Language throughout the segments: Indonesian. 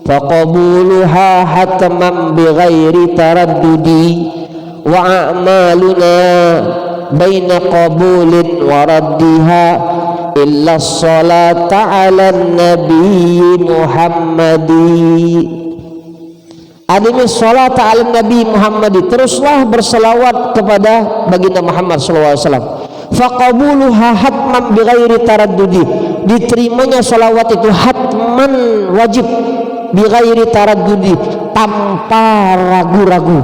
faqabuluha hatman bighairi taraddudi wa a'maluna baina qabulin wa raddiha illa sholata ala nabi Muhammadi. Adimi sholata ala nabi Muhammadi, teruslah berselawat kepada baginda Muhammad SAW. Faqabuluha hatman bighairi taraddudi, diterimanya sholawat itu hatman, wajib, bighairi taraddudi, tanpa ragu-ragu.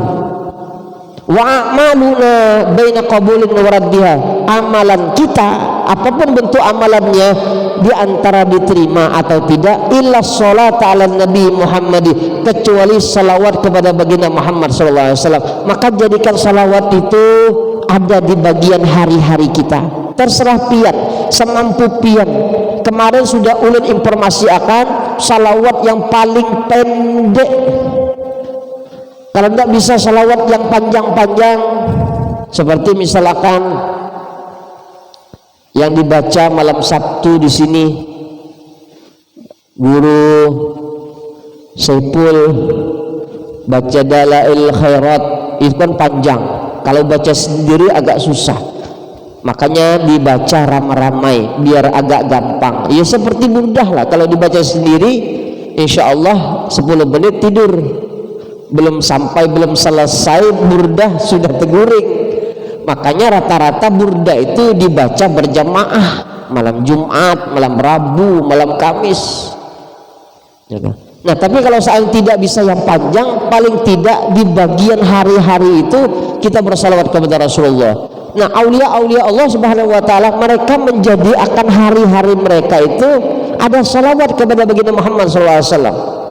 Wa a'maluna baina qabulin wa raddiha, amalan kita apapun bentuk amalannya di antara diterima atau tidak, illa sholata ala nabi Muhammadi, kecuali salawat kepada baginda Muhammad SAW. Maka jadikan salawat itu ada di bagian hari-hari kita, terserah pian, semampu pian. Kemarin sudah ulun informasi akan salawat yang paling pendek. Kalau tidak bisa salawat yang panjang-panjang, seperti misalkan yang dibaca malam Sabtu di sini, Guru Saiful baca Dalail Khairat, itu kan panjang. Kalau baca sendiri agak susah, makanya dibaca ramai-ramai biar agak gampang. Ya seperti mudah lah, kalau dibaca sendiri insya Allah 10 menit tidur, belum selesai burdah sudah teguring. Makanya rata-rata burdah itu dibaca berjamaah, malam Jumat, malam Rabu, malam Kamis. Nah tapi kalau saat tidak bisa yang panjang, paling tidak di bagian hari-hari itu kita bersalawat kepada Rasulullah. Nah aulia-aulia Allah Subhanahu wa ta'ala, mereka menjadi akan hari-hari mereka itu ada salawat kepada baginda Muhammad SAW.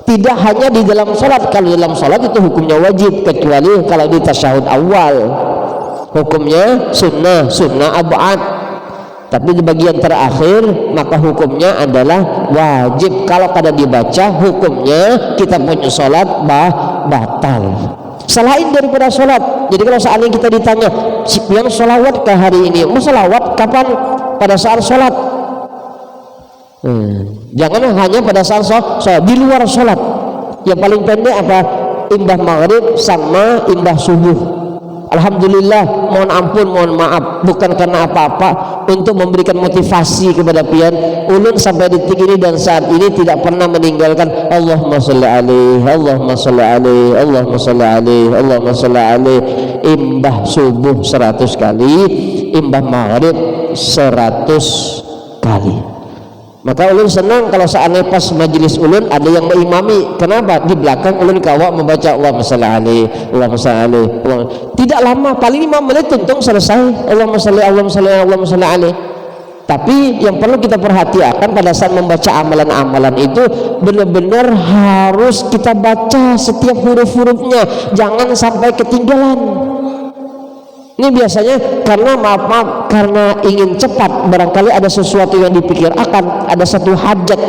Tidak hanya di dalam sholat. Kalau dalam sholat itu hukumnya wajib, kecuali kalau di tasyahud awal hukumnya sunnah ab'ad. Tapi di bagian terakhir maka hukumnya adalah wajib. Kalau kada dibaca hukumnya kita punya sholat batal. Selain daripada sholat, jadi kalau seandainya kita ditanya yang sholawat ke hari ini, mau sholawat kapan? Pada saat sholat. Jangan hanya pada saat sholat, di luar sholat. Yang paling pendek apa? Imbah maghrib sama imbah subuh. Alhamdulillah, mohon ampun, mohon maaf, bukan karena apa-apa, untuk memberikan motivasi kepada pian, ulun sampai detik ini dan saat ini tidak pernah meninggalkan Allahumma sholli alaihi, Allahumma sholli alaihi, Allahumma sholli alaihi, Allahumma sholli alaihi. Imbah subuh 100 kali, imbah maghrib 100 kali. Maka ulun senang kalau seandainya pas majelis ulun ada yang mengimami. Kenapa? Di belakang ulun kawak membaca Allahumma sholli alaihi, Allahumma sholli alaihi. Tidak lama, paling 5 menit tuntung selesai. Allahumma sholli, Allahumma sholli, Allahumma sholli alaihi. Tapi yang perlu kita perhatikan pada saat membaca amalan-amalan itu, benar-benar harus kita baca setiap huruf-hurufnya, jangan sampai ketinggalan. Ini biasanya karena maaf karena ingin cepat, barangkali ada sesuatu yang dipikir akan, ada satu hajat,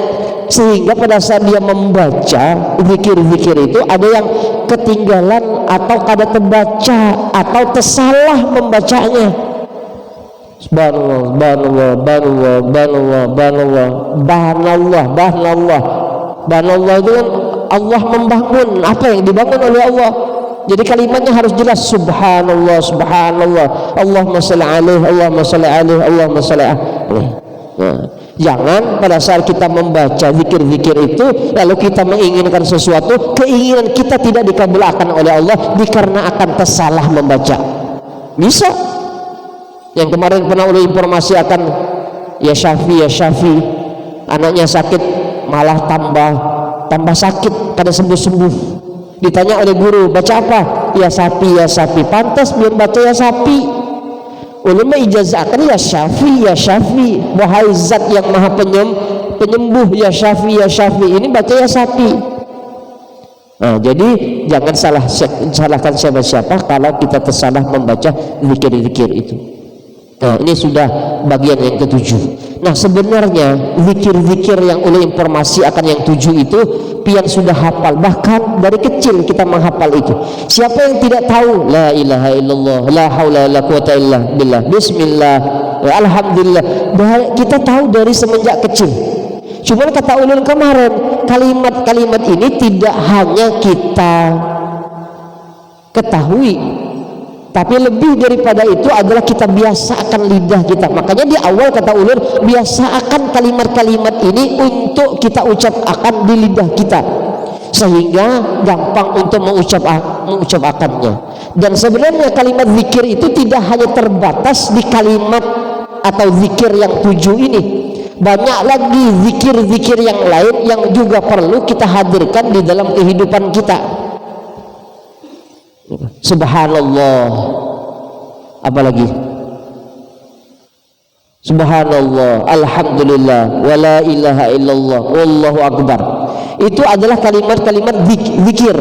sehingga pada saat dia membaca zikir-zikir itu ada yang ketinggalan atau kada terbaca atau tersalah membacanya. Subhanallah, Banallah itu kan Allah membangun. Apa yang dibangun oleh Allah? Jadi kalimatnya harus jelas, subhanallah, subhanallah, Allahumma sholli alaihi, Allahumma sholli alaihi, Allahumma sholli alaihi. Jangan pada saat kita membaca zikir-zikir itu lalu kita menginginkan sesuatu, keinginan kita tidak dikabulkan oleh Allah dikarenakan tersalah membaca. Bisa. Yang kemarin pernah oleh informasi akan ya Syafi, anaknya sakit malah tambah sakit, kada sembuh-sembuh. Ditanya oleh guru, baca apa? Ya sapi, ya sapi. Pantas belum baca ya sapi. Ulama ijazahkan ya Syafi. Wahai zat yang maha penyembuh, ya Syafi, ya Syafi. Ini baca ya sapi. Nah, jadi jangan salahkan siapa-siapa kalau kita tersalah membaca zikir-zikir itu. Nah, ini sudah bagian yang ke-7. Nah, sebenarnya zikir-zikir yang oleh informasi akan yang 7 itu pian sudah hafal, bahkan dari kecil kita menghafal itu. Siapa yang tidak tahu la ilaha illallah, la haula la quwata illa billah, bismillah, alhamdulillah, kita tahu dari semenjak kecil. Cuman kata ulun kemarin, kalimat-kalimat ini tidak hanya kita ketahui, tapi lebih daripada itu adalah kita biasakan lidah kita. Makanya di awal kata ulun, biasakan kalimat-kalimat ini untuk kita ucapkan di lidah kita, sehingga gampang untuk mengucapkannya. Dan sebenarnya kalimat zikir itu tidak hanya terbatas di kalimat atau zikir yang 7 ini. Banyak lagi zikir-zikir yang lain yang juga perlu kita hadirkan di dalam kehidupan kita. Subhanallah, apalagi subhanallah, alhamdulillah, wala ilaha illallah, wallahu akbar. Itu adalah kalimat-kalimat zikir.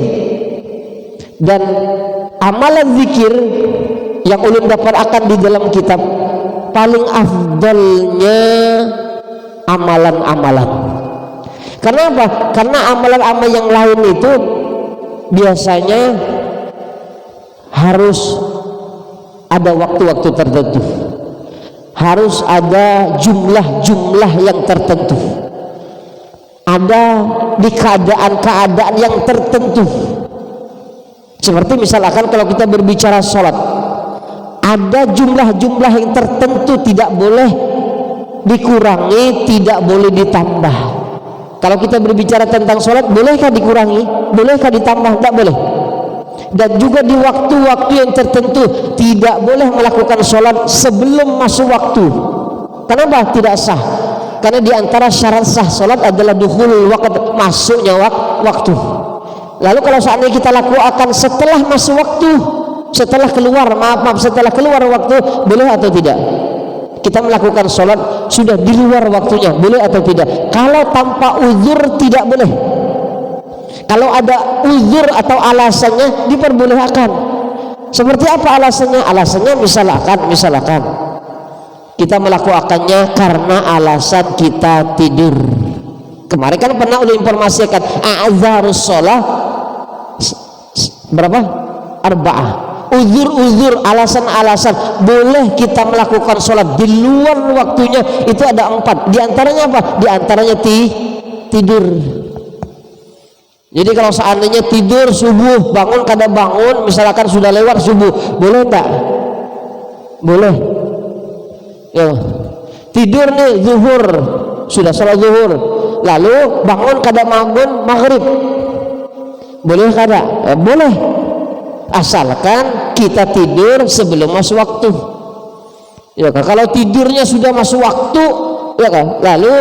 Dan amalan zikir yang ulun dapatkan di dalam kitab, paling afdalnya amalan-amalan. Kenapa? Karena amalan-amalan yang lain itu biasanya harus ada waktu-waktu tertentu, harus ada jumlah-jumlah yang tertentu, ada di keadaan-keadaan yang tertentu. Seperti misalkan kalau kita berbicara sholat, ada jumlah-jumlah yang tertentu, tidak boleh dikurangi, tidak boleh ditambah. Kalau kita berbicara tentang sholat, bolehkah dikurangi, bolehkah ditambah? Tidak boleh. Dan juga di waktu-waktu yang tertentu tidak boleh melakukan sholat sebelum masuk waktu. Kenapa? Tidak sah. Karena di antara syarat sah sholat adalah dukhulul waqt, masuknya waktu. Lalu kalau seandainya kita lakukan setelah masuk waktu, setelah keluar waktu, boleh atau tidak? Kita melakukan sholat sudah di luar waktunya, boleh atau tidak? Kalau tanpa uzur tidak boleh. Kalau ada uzur atau alasannya diperbolehkan. Seperti apa alasannya? Alasannya misalkan kita melakukannya karena alasan kita tidur. Kemarin kan pernah udah informasikan a'dzarus shalah berapa? 4. Uzur-uzur, alasan-alasan boleh kita melakukan sholat di luar waktunya itu ada 4. Di antaranya apa? Di antaranya tidur. Jadi kalau seandainya tidur subuh, bangun kada bangun, misalkan sudah lewat subuh, boleh tak? Boleh. Ya. Tidur nih zuhur, sudah sholat zuhur, lalu bangun kada bangun maghrib, boleh kada? Boleh. Asalkan kita tidur sebelum masuk waktu. Ya kan? Kalau tidurnya sudah masuk waktu, ya kan? Lalu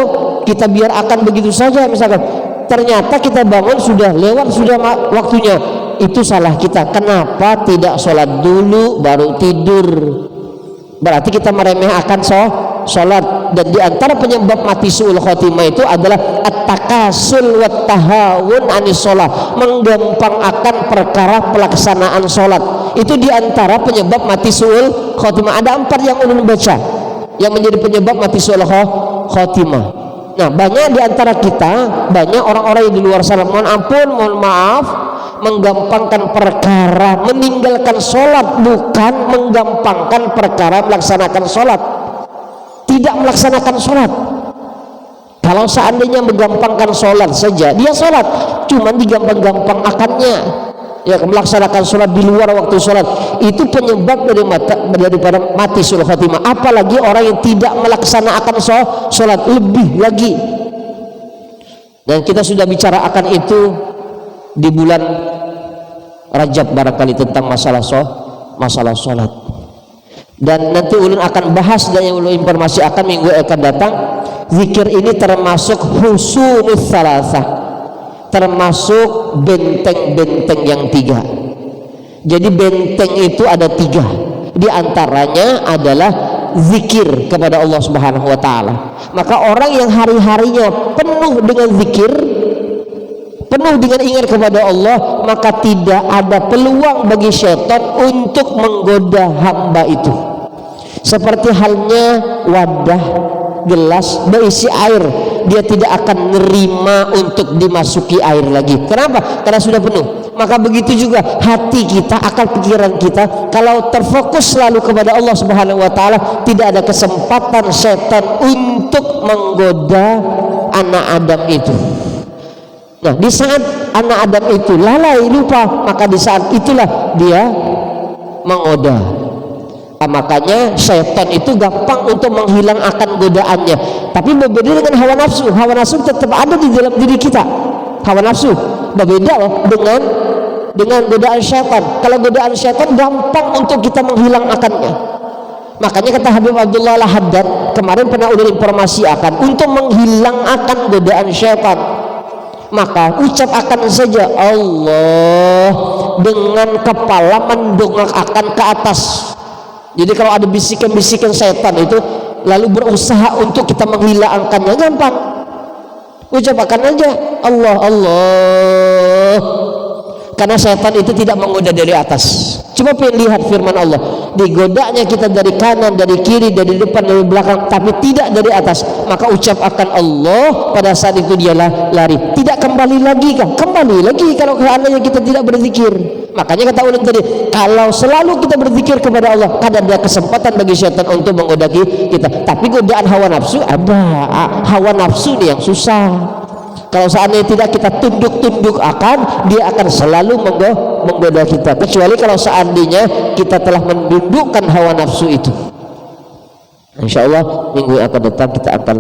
kita biar akan begitu saja, misalkan ternyata kita bangun sudah lewat, sudah waktunya, itu salah kita. Kenapa tidak sholat dulu baru tidur? Berarti kita meremehkan sholat. Dan diantara penyebab mati su'ul khotimah itu adalah at-takasul wa tahawun anis sholat, menggampangkan perkara pelaksanaan sholat. Itu diantara penyebab mati su'ul khotimah. Ada 4 yang ulun baca yang menjadi penyebab mati su'ul khotimah. Nah, banyak di antara kita, banyak orang-orang yang di luar sana, mohon maaf, menggampangkan perkara meninggalkan sholat, bukan menggampangkan perkara melaksanakan sholat. Tidak melaksanakan sholat. Kalau seandainya menggampangkan sholat saja, dia sholat, cuman digampang-gampang akannya, ya, melaksanakan sholat di luar waktu sholat, itu penyebab daripada mati su'ul khotimah. Apalagi orang yang tidak melaksanakan sholat, lebih lagi. Dan kita sudah bicara akan itu di bulan Rajab barangkali tentang masalah sholat. Dan nanti ulun akan bahas dan yang ulun informasi akan minggu akan datang. Zikir ini termasuk husunus salasah, termasuk benteng-benteng yang 3. Jadi benteng itu ada 3. Di antaranya adalah zikir kepada Allah Subhanahu wa taala. Maka orang yang hari-harinya penuh dengan zikir, penuh dengan ingat kepada Allah, maka tidak ada peluang bagi syaitan untuk menggoda hamba itu. Seperti halnya wadah gelas berisi air, dia tidak akan menerima untuk dimasuki air lagi. Kenapa? Karena sudah penuh. Maka begitu juga hati kita, akal pikiran kita, kalau terfokus selalu kepada Allah Subhanahu wa taala, tidak ada kesempatan setan untuk menggoda anak Adam itu. Nah, di saat anak Adam itu lalai lupa, maka di saat itulah dia menggoda. Makanya syaitan itu gampang untuk menghilangkan godaannya. Tapi berbeda dengan hawa nafsu. Hawa nafsu tetap ada di dalam diri kita. Hawa nafsu berbeda dengan godaan syaitan. Kalau godaan syaitan gampang untuk kita menghilangkannya. Makanya kata Habib Abdullah Al-Haddad kemarin pernah udah informasi akan untuk menghilangkan godaan syaitan, maka ucapkan saja Allah dengan kepala mendongakkan ke atas. Jadi kalau ada bisikan-bisikan setan itu lalu berusaha untuk kita menghilangkannya, gampang. Ucapkan aja Allah Allah, karena setan itu tidak menggoda dari atas. Coba pengen lihat firman Allah, digodanya kita dari kanan, dari kiri, dari depan, dari belakang, tapi tidak dari atas. Maka ucapkan Allah, pada saat itu dia lari, tidak kembali lagi kan? Kembali lagi kalau seandainya kita tidak berzikir. Makanya kata ulun tadi, kalau selalu kita berzikir kepada Allah, kadang ada kesempatan bagi syaitan untuk menggoda kita. Tapi godaan hawa nafsu ada, hawa nafsu ini yang susah. Kalau seandainya tidak kita tunduk akan, dia akan selalu menggoda kita. Kecuali kalau seandainya kita telah mendudukkan hawa nafsu itu. Insya Allah minggu yang akan datang kita akan